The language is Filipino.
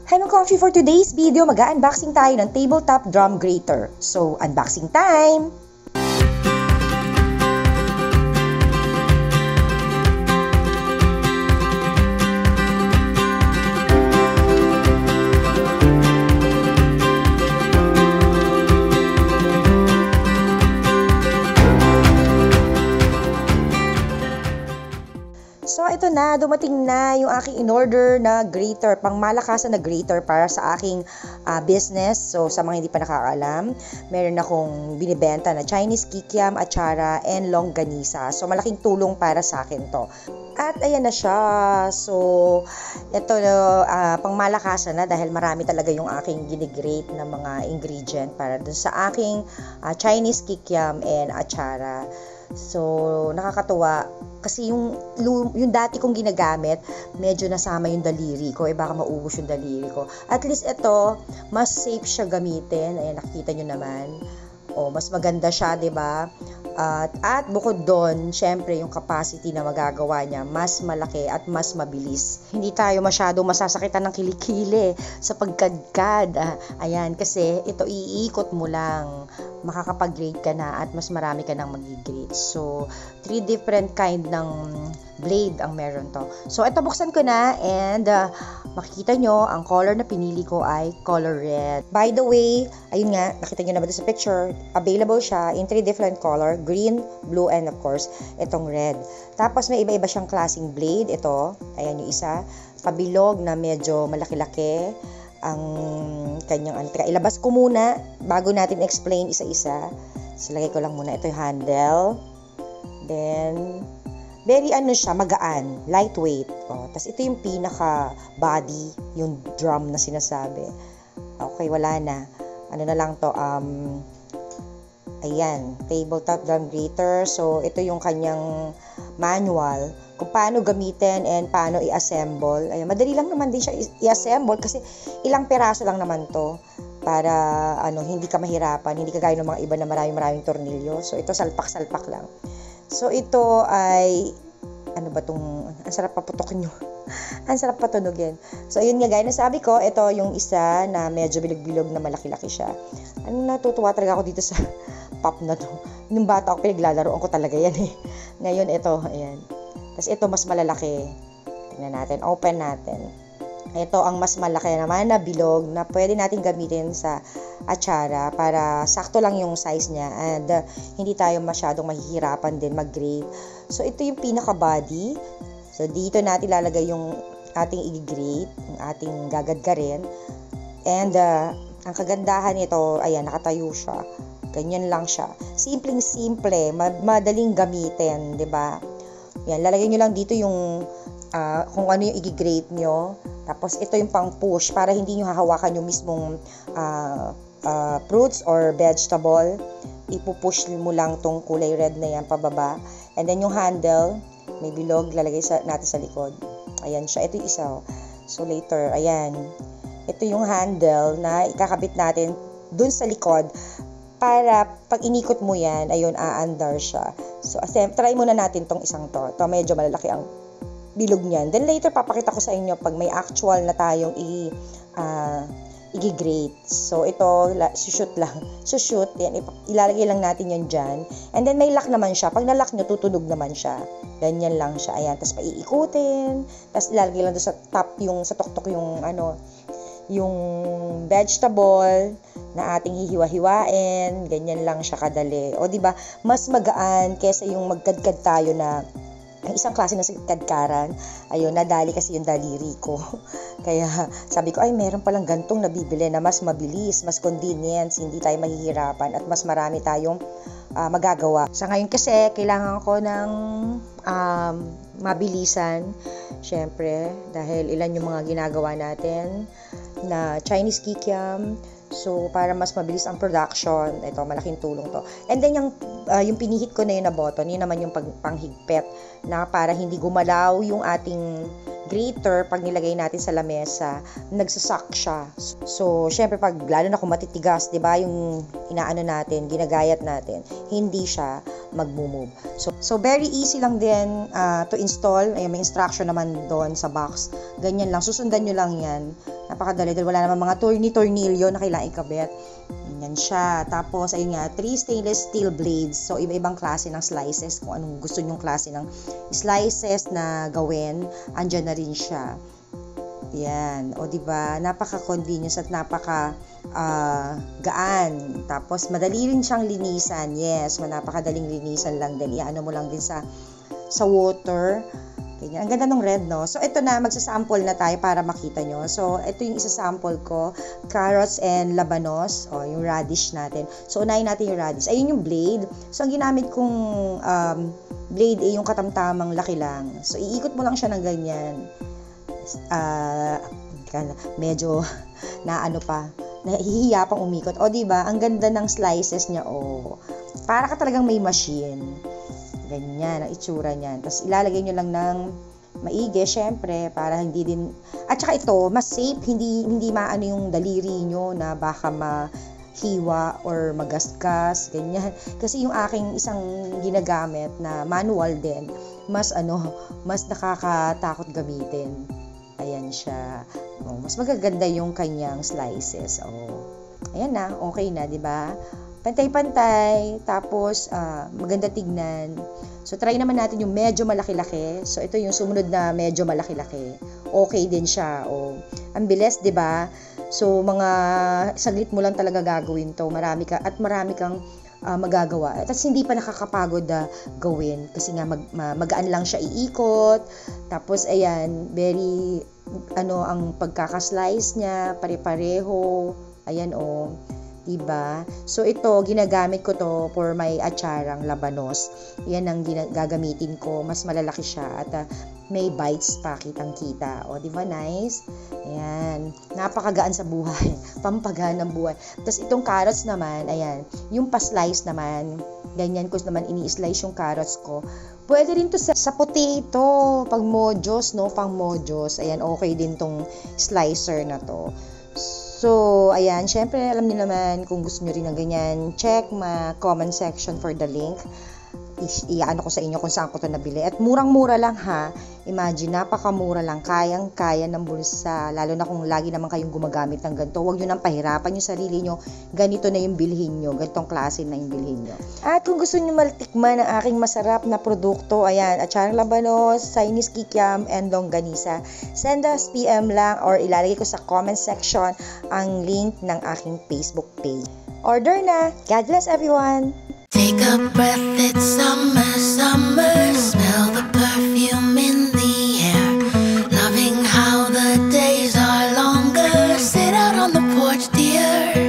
Hi mga coffee, for today's video, mag-unboxing tayo ng tabletop drum grater. So, unboxing time! So, ito na, dumating na yung aking in-order na grater, pangmalakasan na grater para sa aking business. So, sa mga hindi pa nakakaalam, meron akong binibenta na Chinese kikiam, achara, and longganisa. So, malaking tulong para sa akin to. At ayan na siya. So, ito pangmalakasan na dahil marami talaga yung aking ginigrate na mga ingredient para dun sa aking Chinese kikiam and achara. So, nakakatuwa kasi yung dati kong ginagamit, medyo nasama yung daliri ko, baka maubos yung daliri ko. At least ito, mas safe siya gamitin. Ayan, nakikita nyo naman. Mas maganda siya, 'di ba? At bukod doon, syempre yung capacity na magagawa niya, mas malaki at mas mabilis. Hindi tayo masyadong masasakitan ng kilikili sa pagkadkad. Ayan, kasi ito iikot mo lang, makakapag-grate ka na at mas marami ka nang mag-grate. So, 3 different kind ng blade ang meron to. So, ito buksan ko na and makikita nyo, ang color na pinili ko ay color red. By the way, ayun nga, nakita nyo na ba sa picture, available siya in 3 different color, green, blue, and of course, itong red. Tapos may iba-iba siyang klaseng blade. Ito, ayan yung isa, pabilog na medyo malaki-laki ang kanyang ilabas ko muna bago natin explain isa-isa. So, lagay ko lang muna ito yung handle. Then, very siya, magaan, lightweight. Tapos ito yung pinaka body, yung drum na sinasabi. Okay, wala na. Ano na lang to, ayan, tabletop drum grater. So, ito yung kanyang manual kung paano gamitin and paano i-assemble. Ayan, madali lang naman din siya i-assemble kasi ilang peraso lang naman to para hindi ka mahirapan, hindi ka gaya ng mga iba na maraming tornilyo. So, ito salpak-salpak lang. So, ito ay ang sarap paputok nyo. Ang sarap patunogin. So, ayun nga gaya na sabi ko, ito yung isa na medyo bilog-bilog na malaki-laki siya. Natutuwa talaga ako dito sa pop na to. Nung bata ako, pinaglalaroan ko talaga yan eh. Ngayon, ito, ayan. Tapos ito, mas malalaki. Tingnan natin, open natin. Ito ang mas malaki naman na bilog na pwede natin gamitin sa achara para sakto lang yung size niya and hindi tayo masyadong mahihirapan din mag-grate. So, ito yung pinaka-body. So, dito natin ilalagay yung ating i-grate, yung ating gagadgarin. And, ang kagandahan nito, ayan, nakatayo siya. Ganyan lang siya. Simpleng-simple, madaling gamitin, 'di ba? Yan, lalagay nyo lang dito yung kung ano yung i-grate nyo. Tapos, ito yung pang-push para hindi nyo hahawakan yung mismong fruits or vegetable. Ipupush mo lang tong kulay red na yan pababa. And then, yung handle, may bilog, lalagay natin sa likod. Ayan siya. Ito yung isa. So, later, ayan. Ito yung handle na ikakabit natin dun sa likod para pag inikot mo yan, ayun, aandar siya. So, try muna natin tong isang to. Ito, medyo malalaki ang bilog niyan. Then later, papakita ko sa inyo pag may actual na tayong i-grate. So, ito, shoot lang. Shoot, yan, ilalagay lang natin yan dyan. And then, may lock naman siya. Pag na-lock nyo, tutunog naman siya. Ganyan lang siya. Ayan, tapos paiikutin. Tapos, ilalagay lang doon sa top, sa tuktok yung vegetable na ating hihiwa-hiwain. Ganyan lang siya kadali. O, diba, mas magaan kesa yung magkadkad tayo na ang isang klase ng kadkaran. Ayun, nadali kasi yung daliri ko. Kaya sabi ko, ay meron palang gantong nabibili na mas mabilis, mas convenience, hindi tayo mahihirapan at mas marami tayong magagawa. Sa ngayon kasi, kailangan ko ng mabilisan. Syempre, dahil ilan yung mga ginagawa natin na Chinese kikiam. So, para mas mabilis ang production, ito, malaking tulong to. And then, yung pinihit ko na yun na button, yun naman yung panghigpit na para hindi gumalaw yung ating grater pag nilagay natin sa lamesa, nagsasak siya. So, syempre, lalo na kung matitigas, diba, yung inaano natin, ginagayat natin, hindi siya mag-move. So, very easy lang din to install. Ayun, may instruction naman doon sa box. Ganyan lang, susundan nyo lang yan. Napakadali dahil wala naman mga tornilyo na kailangan ikabit. Ganyan siya. Tapos, ayun nga, 3 stainless steel blades. So, iba-ibang klase ng slices. Kung anong gusto nyong klase ng slices na gawin, andyan na rin siya. Yan. O, diba? Napaka-convenience at napaka-gaan. Tapos, madali rin siyang linisan. Yes, napakadaling linisan lang din. Iano mo lang din sa water. Ganyan. Ang ganda ng red, no? So, ito na, magsasample na tayo para makita nyo. So, ito yung isa-sample ko. Carrots and labanos. O, yung radish natin. So, unahin natin yung radish. Ayun yung blade. So, ang ginamit kong blade ay yung katamtamang laki lang. So, iikot mo lang siya ng ganyan. Medyo nahihiya pang umikot. O, diba? Ang ganda ng slices niya, o. Para ka talagang may machine. Ganyan, ang itsura niyan. Tapos, ilalagay nyo lang ng maigi, syempre, para hindi din, at saka ito, mas safe, hindi maano yung daliri nyo na baka mahiwa or magasgas, ganyan. Kasi yung aking isang ginagamit na manual din, mas nakakatakot gamitin. Ayan siya. Oh, mas magaganda yung kanyang slices. Oh. Ayan na, okay na, 'di ba? Pantay-pantay, tapos maganda tignan. So, try naman natin yung medyo malaki-laki. So, ito yung sumunod na medyo malaki-laki. Okay din siya. Oh. Ang bilis, 'di ba? So, mga saglit mo lang talaga gagawin 'to. Marami kang magagawa. At hindi pa nakakapagod gawin kasi nga magaan lang siya iikot. Tapos ayan, very ang pagkaka-slice niya, pare-pareho. Ayan oh. Diba? So, ito, ginagamit ko to for my atsarang labanos. Yan ang gagamitin ko. Mas malalaki siya at may bites pa, kitang-kita. O, diba? Nice? Ayan. Napakagaan sa buhay. Pampagaan ng buhay. Tapos, itong carrots naman, ayan. Yung pa-slice naman, ganyan ko naman ini-slice yung carrots ko. Pwede rin to sa potato. Pag mojos, no? Pang mojos. Ayan, okay din tong slicer na to. So, ayan, syempre, alam niyo naman, kung gusto niyo rin ng ganyan, check my comment section for the link. Iano ko sa inyo kung saan ko ito nabili. At murang-mura lang ha. Imagine, napakamura lang. Kayang-kaya ng bulsa. Lalo na kung lagi naman kayong gumagamit ng ganito. Huwag nyo nang pahirapan yung sarili nyo. Ganito na yung bilhin nyo. Ganitong klase na yung bilhin nyo. At kung gusto nyo matikman ang aking masarap na produkto, ayan, atsarang labanos, Chinese kikiam, and longganisa, send us PM lang or ilalagay ko sa comment section ang link ng aking Facebook page. Order na! God bless everyone! Take a breath, it's summer, summer. Smell the perfume in the air. Loving how the days are longer. Sit out on the porch, dear.